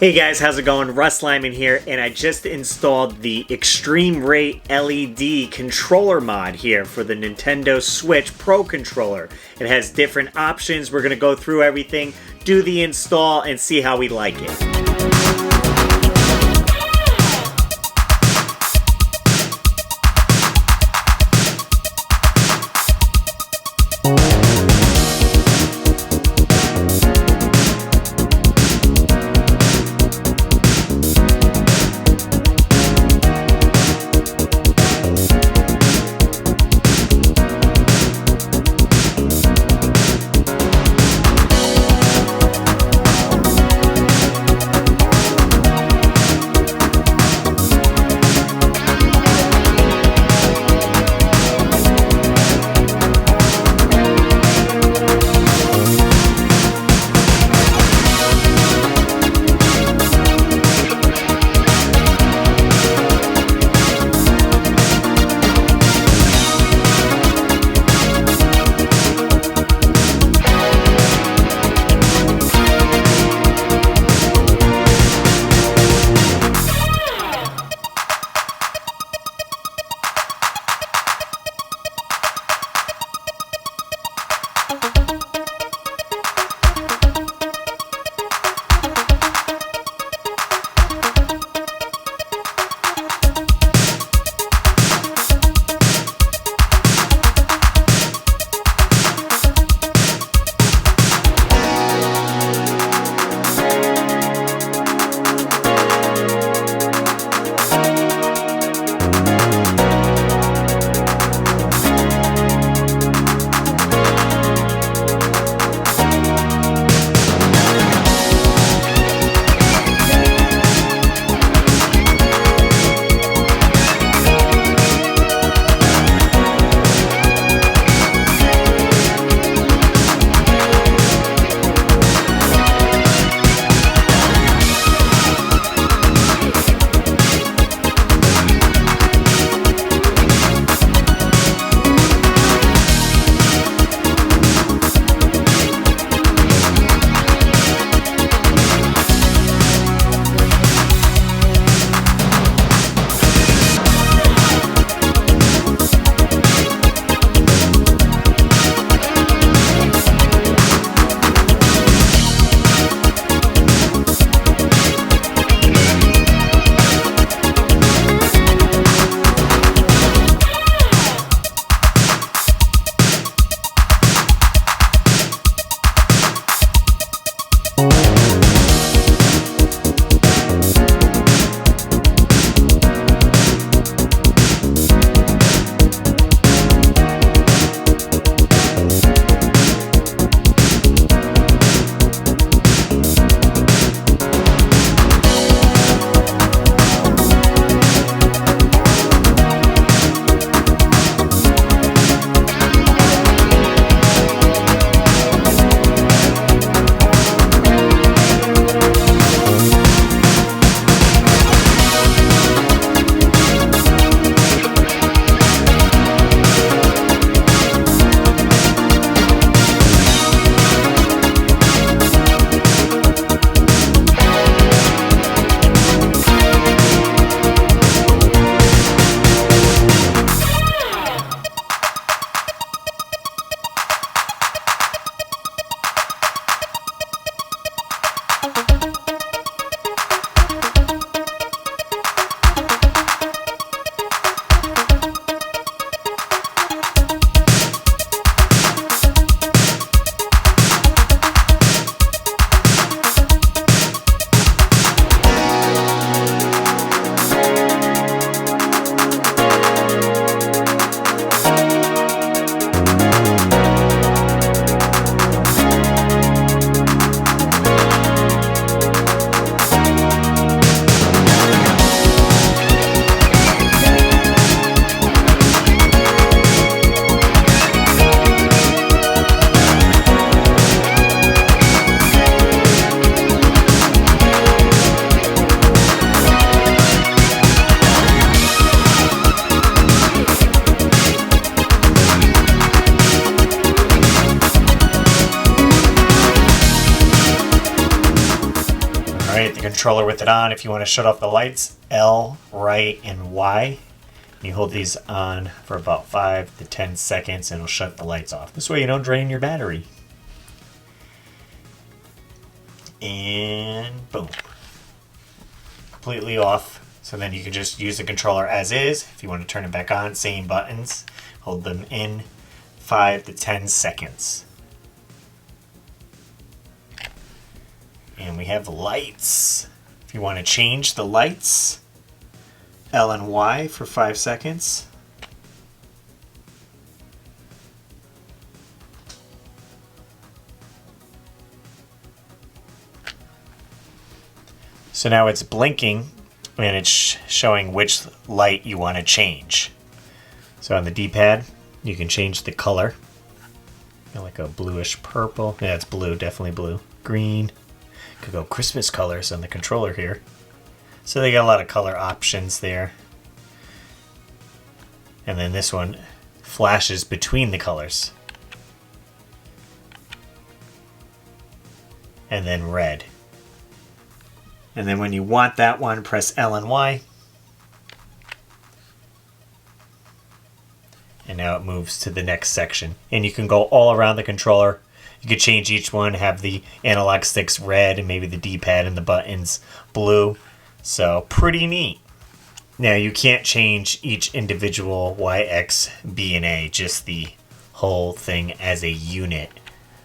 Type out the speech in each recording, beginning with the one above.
Hey guys, how's it going? RussLyman here, and I just installed the Extreme Rate LED controller mod here for the Nintendo Switch Pro controller. It has different options. We're going to go through everything, do the install, and see how we like it. Alright, the controller with it on, if you want to shut off the lights, L, right, and Y. You hold these on for about 5 to 10 seconds and it'll shut the lights off. This way you don't drain your battery. And boom. Completely off. So then you can just use the controller as is. If you want to turn it back on, same buttons. Hold them in 5 to 10 seconds. And we have lights. If you want to change the lights, L and Y for 5 seconds. So now it's blinking and it's showing which light you want to change. So on the D-pad, you can change the color. Like a bluish purple. Yeah, it's blue, definitely blue. Green. Could go Christmas colors on the controller here. So they got a lot of color options there. And then this one flashes between the colors. And then red. And then when you want that one, press L and Y. And now it moves to the next section. And you can go all around the controller. You could change each one, have the analog sticks red and maybe the D-pad and the buttons blue. So pretty neat. Now you can't change each individual Y, X, B, and A, just the whole thing as a unit,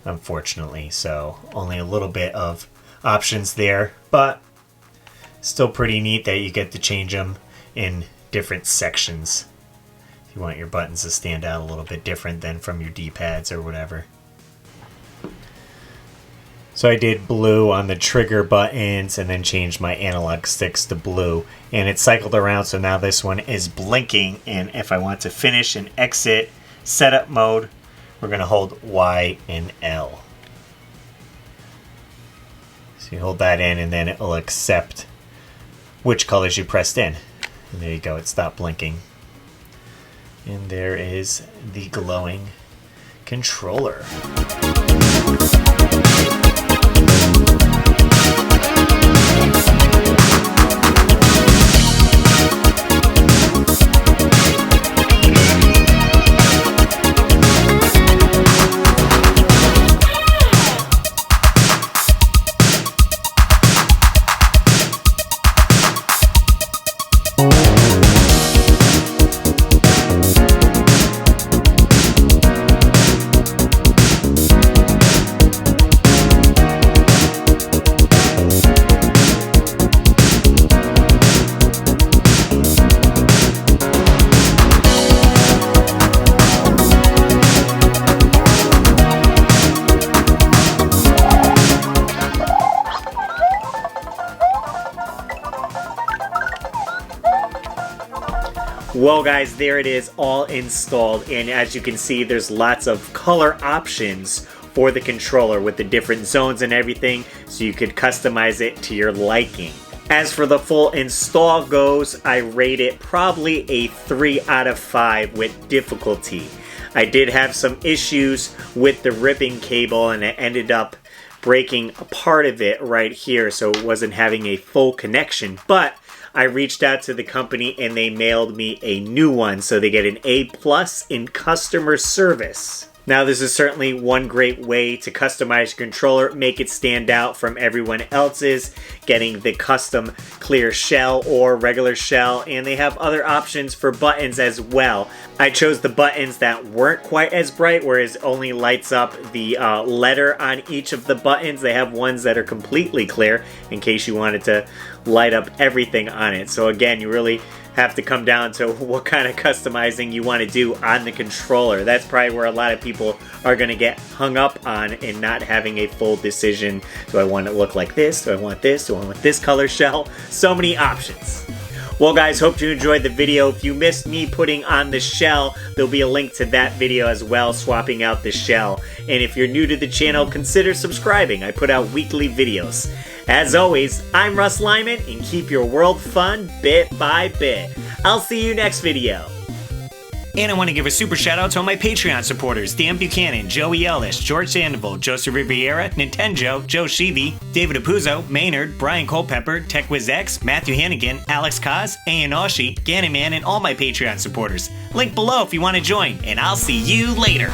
unfortunately. So only a little bit of options there, but still pretty neat that you get to change them in different sections. If you want your buttons to stand out a little bit different than from your D-pads or whatever. So I did blue on the trigger buttons and then changed my analog sticks to blue. And it cycled around, so now this one is blinking. And if I want to finish and exit setup mode, we're going to hold Y and L. So you hold that in and then it will accept which colors you pressed in. And there you go, it stopped blinking. And there is the glowing controller. Well guys, there it is, all installed, and as you can see there's lots of color options for the controller with the different zones and everything, so you could customize it to your liking. As for the full install goes, I rate it probably a 3 out of 5 with difficulty. I did have some issues with the ribbon cable and it ended up breaking a part of it right here, so it wasn't having a full connection, but I reached out to the company and they mailed me a new one, so they get an A+ in customer service. Now this is certainly one great way to customize your controller, make it stand out from everyone else's, getting the custom clear shell or regular shell, and they have other options for buttons as well. I chose the buttons that weren't quite as bright, whereas it only lights up the letter on each of the buttons. They have ones that are completely clear in case you wanted to light up everything on it. So again, you really have to come down to what kind of customizing you want to do on the controller. That's probably where a lot of people are going to get hung up on and not having a full decision. Do I want it to look like this? Do I want this? Do I want this color shell? So many options. Well guys, hope you enjoyed the video. If you missed me putting on the shell, there'll be a link to that video as well, swapping out the shell. And if you're new to the channel, consider subscribing. I put out weekly videos. As always, I'm RussLyman, and keep your world fun bit by bit. I'll see you next video. And I want to give a super shout out to all my Patreon supporters: Dan Buchanan, Joey Ellis, George Sandoval, Joseph Riviera, Nintendo, Joe Sheevy, David Apuzzo, Maynard, Brian Culpepper, TechWizX, Matthew Hannigan, Alex Kaz, Ayan Oshi, Gannon and all my Patreon supporters. Link below if you want to join, and I'll see you later.